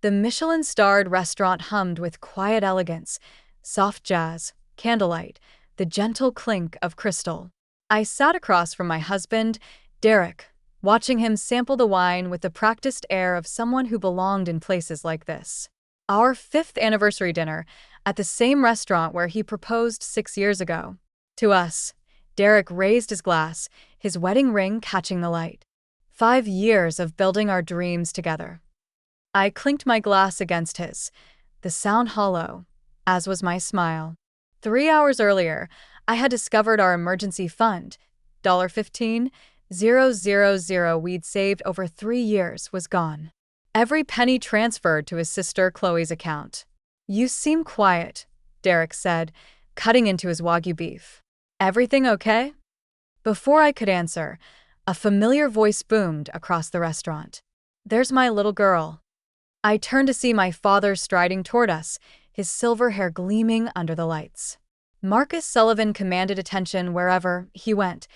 The Michelin-starred restaurant hummed with quiet elegance, soft jazz, candlelight, the gentle clink of crystal. I sat across from my husband, Derek, watching him sample the wine with the practiced air of someone who belonged in places like this. Our fifth anniversary dinner, at the same restaurant where he proposed 6 years ago. To us, Derek raised his glass, his wedding ring catching the light. 5 years of building our dreams together. I clinked my glass against his, the sound hollow, as was my smile. 3 hours earlier, I had discovered our emergency fund, $15,000 we'd saved over 3 years, was gone. Every penny transferred to his sister Chloe's account. "You seem quiet," Derek said, cutting into his Wagyu beef. "Everything okay?" Before I could answer, a familiar voice boomed across the restaurant. "There's my little girl." I turned to see my father striding toward us, his silver hair gleaming under the lights. Marcus Sullivan commanded attention wherever he went.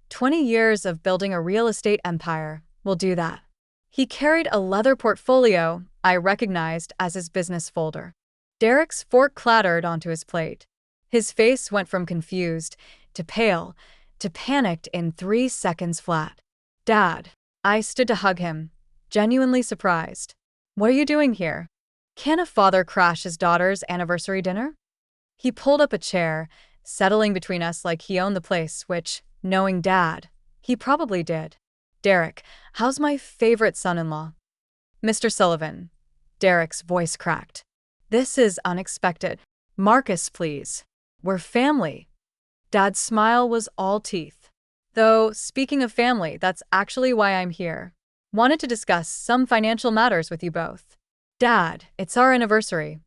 20 years of building a real estate empire will do that. He carried a leather portfolio I recognized as his business folder. Derek's fork clattered onto his plate. His face went from confused to pale to panicked in 3 seconds flat. "Dad." I stood to hug him, genuinely surprised. "What are you doing here? Can a father crash his daughter's anniversary dinner?" He pulled up a chair, settling between us like he owned the place, which, knowing Dad, he probably did. "Derek, how's my favorite son-in-law?" "Mr. Sullivan." Derek's voice cracked. "This is unexpected. Marcus, please. We're family." Dad's smile was all teeth. "Though, speaking of family, that's actually why I'm here. Wanted to discuss some financial matters with you both." "Dad, it's our anniversary."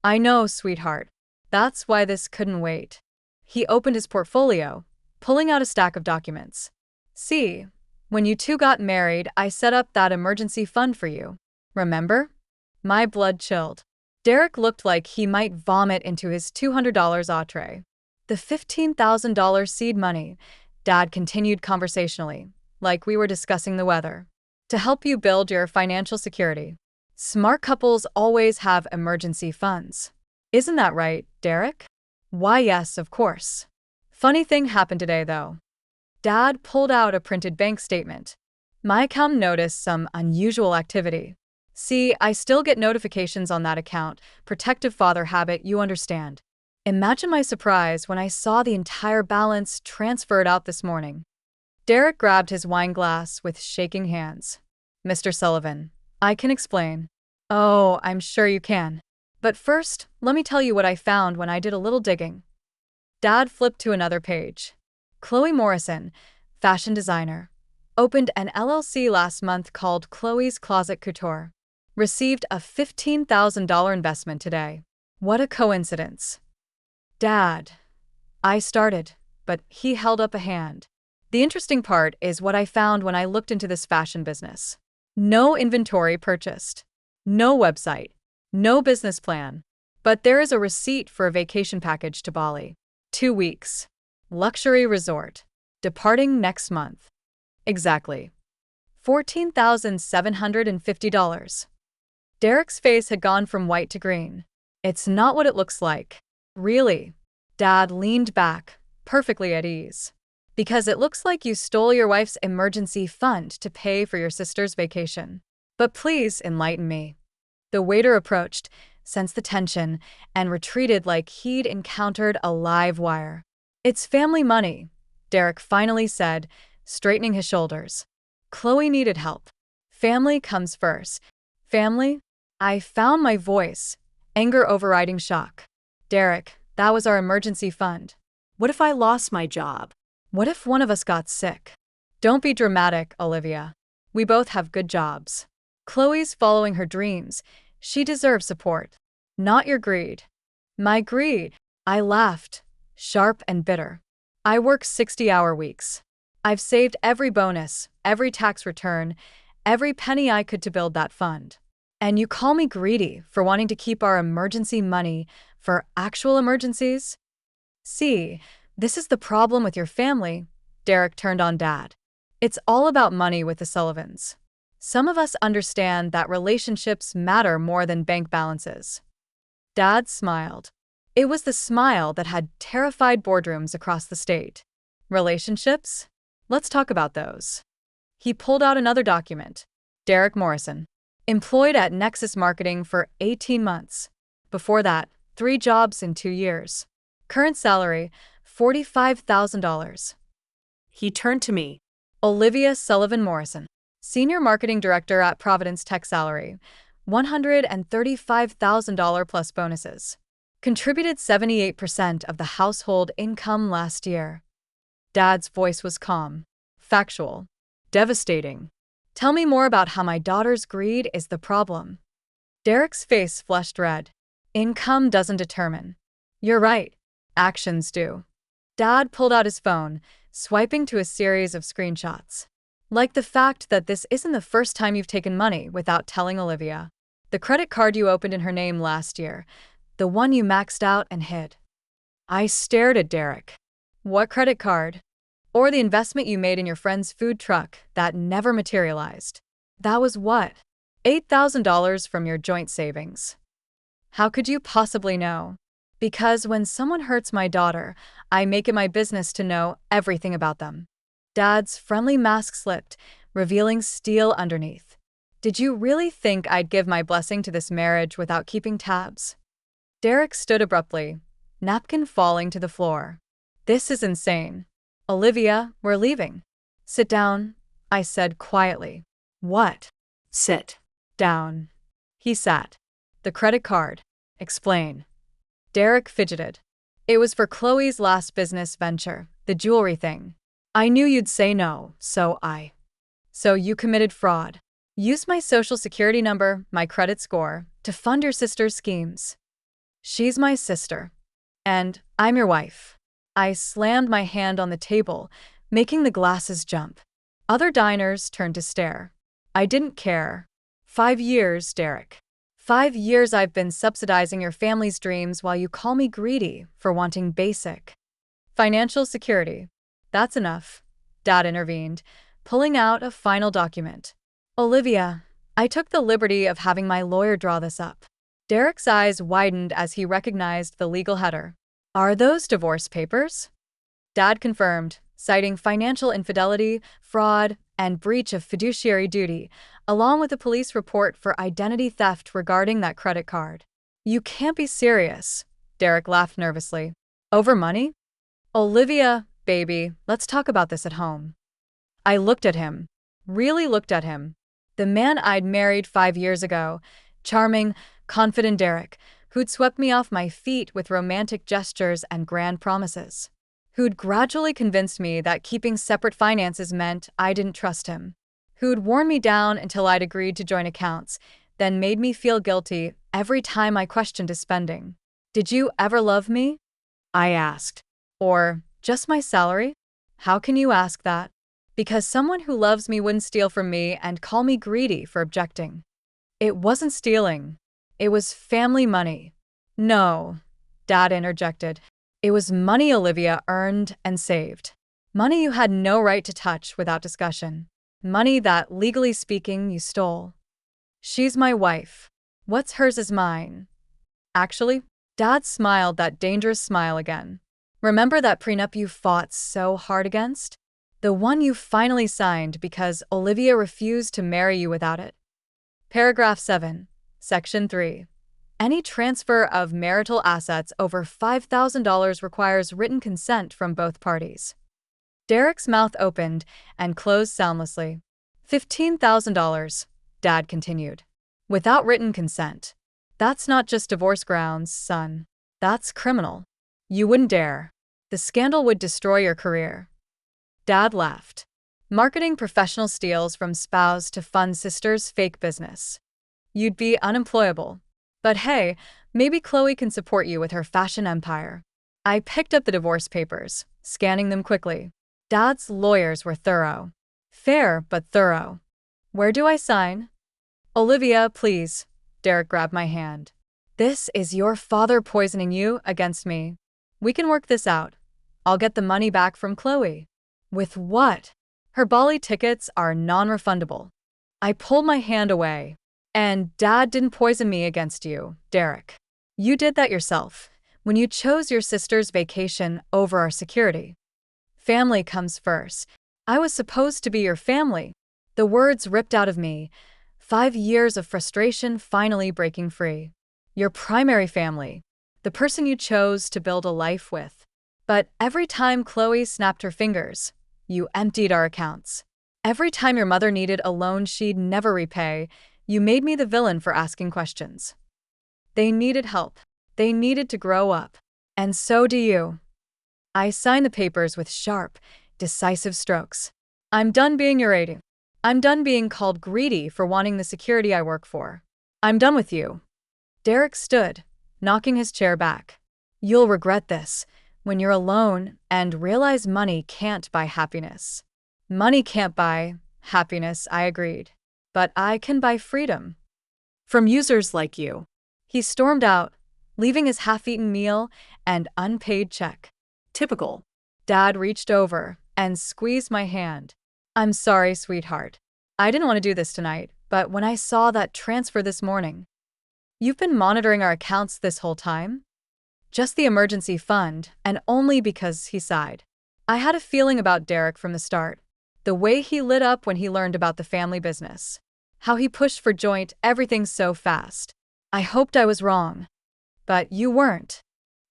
"I know, sweetheart. That's why this couldn't wait." He opened his portfolio, pulling out a stack of documents. "See, when you two got married, I set up that emergency fund for you. Remember?" My blood chilled. Derek looked like he might vomit into his $200 entree. "The $15,000 seed money," Dad continued conversationally, like we were discussing the weather, "to help you build your financial security. Smart couples always have emergency funds. Isn't that right, Derek?" "Why, yes, of course." "Funny thing happened today, though." Dad pulled out a printed bank statement. My account noticed some unusual activity. "See, I still get notifications on that account. Protective father habit, you understand." Imagine my surprise when I saw the entire balance transferred out this morning. Derek grabbed his wine glass with shaking hands. "Mr. Sullivan, I can explain." "Oh, I'm sure you can. But first, let me tell you what I found when I did a little digging." Dad flipped to another page. Chloe Morrison, fashion designer, opened an LLC last month called Chloe's Closet Couture. Received a $15,000 investment today. What a coincidence. "Dad." I started, but he held up a hand. "The interesting part is what I found when I looked into this fashion business. No inventory purchased. No website. No business plan. But there is a receipt for a vacation package to Bali. 2 weeks. Luxury resort. Departing next month. Exactly. $14,750. Derek's face had gone from white to green. "It's not what it looks like." "Really?" Dad leaned back, perfectly at ease. "Because it looks like you stole your wife's emergency fund to pay for your sister's vacation. But please enlighten me." The waiter approached, sensed the tension, and retreated like he'd encountered a live wire. "It's family money," Derek finally said, straightening his shoulders. "Chloe needed help. Family comes first." "Family?" I found my voice, anger overriding shock. "Derek, that was our emergency fund. What if I lost my job? What if one of us got sick?" "Don't be dramatic, Olivia. We both have good jobs. Chloe's following her dreams. She deserves support. Not your greed." "My greed?" I laughed, sharp and bitter. "I work 60-hour weeks. I've saved every bonus, every tax return, every penny I could to build that fund. And you call me greedy for wanting to keep our emergency money for actual emergencies?" "See, this is the problem with your family," Derek turned on Dad. "It's all about money with the Sullivans. Some of us understand that relationships matter more than bank balances. Dad smiled. It was the smile that had terrified boardrooms across the state. Relationships? Let's talk about those. He pulled out another document. Derek Morrison. Employed at Nexus Marketing for 18 months. Before that, 3 jobs in 2 years. Current salary, $45,000. He turned to me. Olivia Sullivan Morrison. Senior Marketing Director at Providence Tech, salary, $135,000 plus bonuses. Contributed 78% of the household income last year. Dad's voice was calm, factual, devastating. Tell me more about how my daughter's greed is the problem. Derek's face flushed red. Income doesn't determine. You're right. Actions do. Dad pulled out his phone, swiping to a series of screenshots. Like the fact that this isn't the first time you've taken money without telling Olivia. The credit card you opened in her name last year, the one you maxed out and hid. I stared at Derek. What credit card? Or the investment you made in your friend's food truck that never materialized. That was what? $8,000 from your joint savings. How could you possibly know? Because when someone hurts my daughter, I make it my business to know everything about them. Dad's friendly mask slipped, revealing steel underneath. Did you really think I'd give my blessing to this marriage without keeping tabs? Derek stood abruptly, napkin falling to the floor. This is insane. Olivia, we're leaving. Sit down, I said quietly. What? Sit Down. He sat. The credit card. Explain. Derek fidgeted. It was for Chloe's last business venture, the jewelry thing. I knew you'd say no, so you committed fraud. Used my social security number, my credit score, to fund your sister's schemes. She's my sister. And I'm your wife. I slammed my hand on the table, making the glasses jump. Other diners turned to stare. I didn't care. 5 years, Derek. 5 years I've been subsidizing your family's dreams while you call me greedy for wanting basic financial security. That's enough, Dad intervened, pulling out a final document. Olivia, I took the liberty of having my lawyer draw this up. Derek's eyes widened as he recognized the legal header. Are those divorce papers? Dad confirmed, citing financial infidelity, fraud, and breach of fiduciary duty, along with a police report for identity theft regarding that credit card. You can't be serious, Derek laughed nervously. Over money? Olivia, baby, let's talk about this at home. I looked at him. Really looked at him. The man I'd married 5 years ago, charming, confident Derek, who'd swept me off my feet with romantic gestures and grand promises. Who'd gradually convinced me that keeping separate finances meant I didn't trust him. Who'd worn me down until I'd agreed to join accounts, then made me feel guilty every time I questioned his spending. Did you ever love me? I asked. Or just my salary? How can you ask that? Because someone who loves me wouldn't steal from me and call me greedy for objecting. It wasn't stealing. It was family money. No, Dad interjected. It was money Olivia earned and saved. Money you had no right to touch without discussion. Money that, legally speaking, you stole. She's my wife. What's hers is mine. Actually, Dad smiled that dangerous smile again. Remember that prenup you fought so hard against? The one you finally signed because Olivia refused to marry you without it. Paragraph 7, Section 3. Any transfer of marital assets over $5,000 requires written consent from both parties. Derek's mouth opened and closed soundlessly. $15,000, Dad continued. Without written consent. That's not just divorce grounds, son. That's criminal. You wouldn't dare. The scandal would destroy your career. Dad laughed. Marketing professional steals from spouse to fund sister's fake business. You'd be unemployable. But hey, maybe Chloe can support you with her fashion empire. I picked up the divorce papers, scanning them quickly. Dad's lawyers were thorough. Fair, but thorough. Where do I sign? Olivia, please. Derek grabbed my hand. This is your father poisoning you against me. We can work this out. I'll get the money back from Chloe. With what? Her Bali tickets are non-refundable. I pulled my hand away. And Dad didn't poison me against you, Derek. You did that yourself, when you chose your sister's vacation over our security. Family comes first. I was supposed to be your family. The words ripped out of me. 5 years of frustration finally breaking free. Your primary family. The person you chose to build a life with. But every time Chloe snapped her fingers, you emptied our accounts. Every time your mother needed a loan she'd never repay, you made me the villain for asking questions. They needed help. They needed to grow up. And so do you. I signed the papers with sharp, decisive strokes. I'm done being your aide. I'm done being called greedy for wanting the security I work for. I'm done with you. Derek stood, knocking his chair back. You'll regret this when you're alone and realize money can't buy happiness. Money can't buy happiness, I agreed. But I can buy freedom. From users like you. He stormed out, leaving his half-eaten meal and unpaid check. Typical. Dad reached over and squeezed my hand. I'm sorry, sweetheart. I didn't want to do this tonight, but when I saw that transfer this morning. You've been monitoring our accounts this whole time? Just the emergency fund, and only because he sighed. I had a feeling about Derek from the start. The way he lit up when he learned about the family business. How he pushed for joint everything so fast. I hoped I was wrong. But you weren't.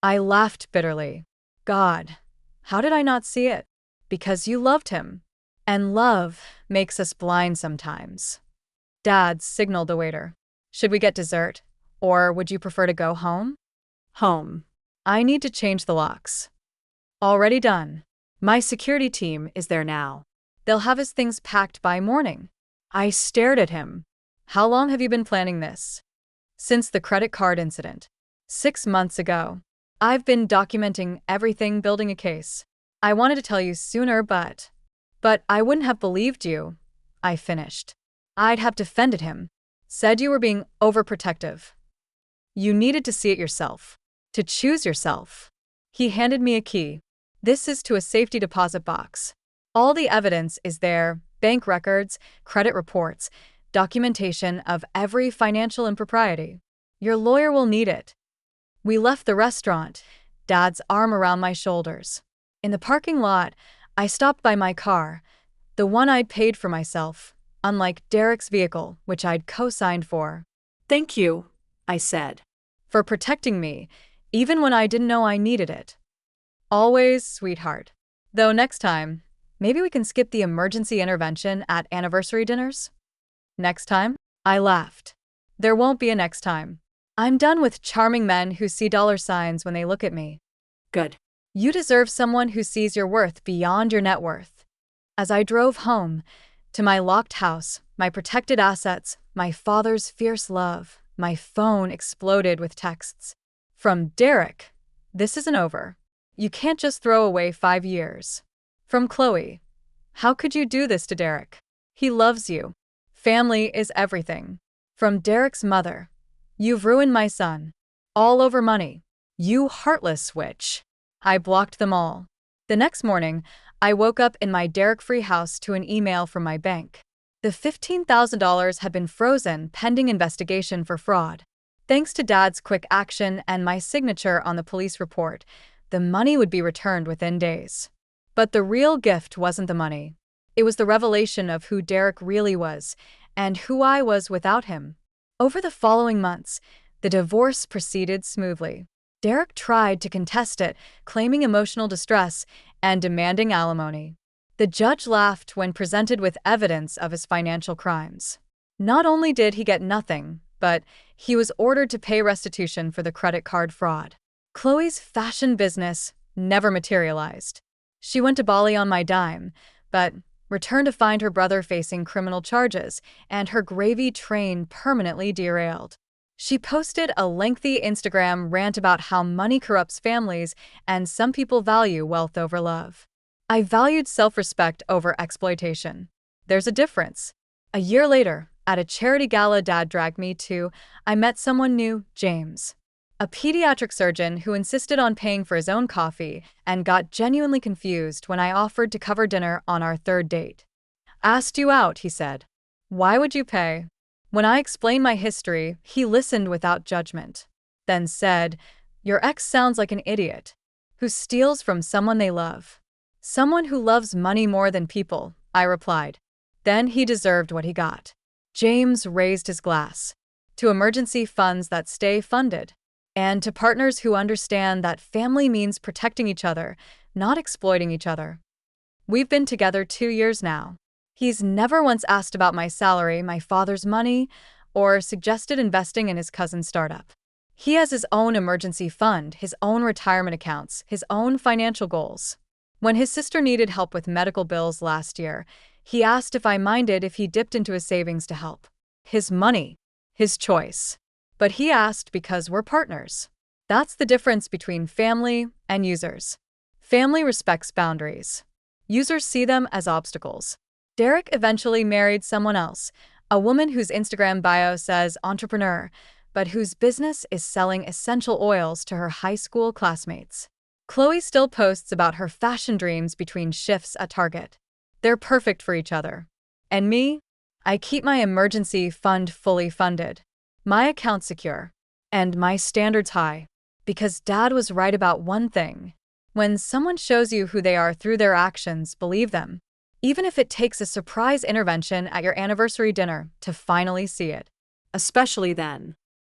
I laughed bitterly. God, how did I not see it? Because you loved him. And love makes us blind sometimes. Dad signaled the waiter. Should we get dessert? Or would you prefer to go home? Home. I need to change the locks. Already done. My security team is there now. They'll have his things packed by morning. I stared at him. How long have you been planning this? Since the credit card incident. 6 months ago. I've been documenting everything, building a case. I wanted to tell you sooner, but I wouldn't have believed you. I finished. I'd have defended him. Said you were being overprotective. You needed to see it yourself. To choose yourself. He handed me a key. This is to a safety deposit box. All the evidence is there, bank records, credit reports, documentation of every financial impropriety. Your lawyer will need it. We left the restaurant, Dad's arm around my shoulders. In the parking lot, I stopped by my car, the one I'd paid for myself, unlike Derek's vehicle, which I'd co-signed for. Thank you, I said. For protecting me, even when I didn't know I needed it. Always, sweetheart. Though next time, maybe we can skip the emergency intervention at anniversary dinners? Next time? I laughed. There won't be a next time. I'm done with charming men who see dollar signs when they look at me. Good. You deserve someone who sees your worth beyond your net worth. As I drove home, to my locked house, my protected assets, my father's fierce love, my phone exploded with texts. From Derek, this isn't over. You can't just throw away 5 years. From Chloe, how could you do this to Derek? He loves you. Family is everything. From Derek's mother, you've ruined my son. All over money. You heartless witch. I blocked them all. The next morning, I woke up in my Derek-free house to an email from my bank. The $15,000 had been frozen pending investigation for fraud. Thanks to Dad's quick action and my signature on the police report, the money would be returned within days. But the real gift wasn't the money. It was the revelation of who Derek really was and who I was without him. Over the following months, the divorce proceeded smoothly. Derek tried to contest it, claiming emotional distress and demanding alimony. The judge laughed when presented with evidence of his financial crimes. Not only did he get nothing, but he was ordered to pay restitution for the credit card fraud. Chloe's fashion business never materialized. She went to Bali on my dime, but returned to find her brother facing criminal charges and her gravy train permanently derailed. She posted a lengthy Instagram rant about how money corrupts families and some people value wealth over love. I valued self-respect over exploitation. There's a difference. A year later, at a charity gala Dad dragged me to, I met someone new, James. A pediatric surgeon who insisted on paying for his own coffee and got genuinely confused when I offered to cover dinner on our third date. Asked you out, he said. Why would you pay? When I explained my history, he listened without judgment, then said, Your ex sounds like an idiot who steals from someone they love. Someone who loves money more than people, I replied. Then he deserved what he got. James raised his glass. To emergency funds that stay funded. And to partners who understand that family means protecting each other, not exploiting each other. We've been together 2 years now. He's never once asked about my salary, my father's money, or suggested investing in his cousin's startup. He has his own emergency fund, his own retirement accounts, his own financial goals. When his sister needed help with medical bills last year, he asked if I minded if he dipped into his savings to help. His money, his choice. But he asked because we're partners. That's the difference between family and users. Family respects boundaries. Users see them as obstacles. Derek eventually married someone else, a woman whose Instagram bio says entrepreneur, but whose business is selling essential oils to her high school classmates. Chloe still posts about her fashion dreams between shifts at Target. They're perfect for each other. And me? I keep my emergency fund fully funded, my account secure, and my standards high. Because Dad was right about one thing. When someone shows you who they are through their actions, believe them. Even if it takes a surprise intervention at your anniversary dinner to finally see it. Especially then.